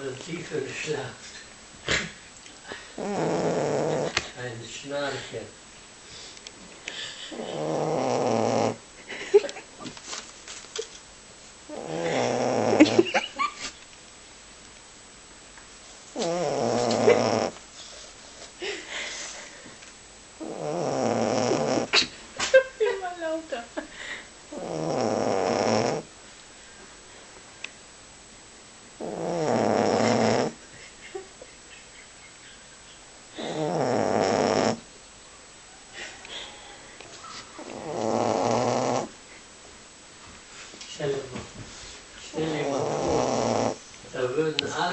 einen tiefen Schlaf. Ein Schnarchen. Immer lauter. Stell dir mal vor, da würden alle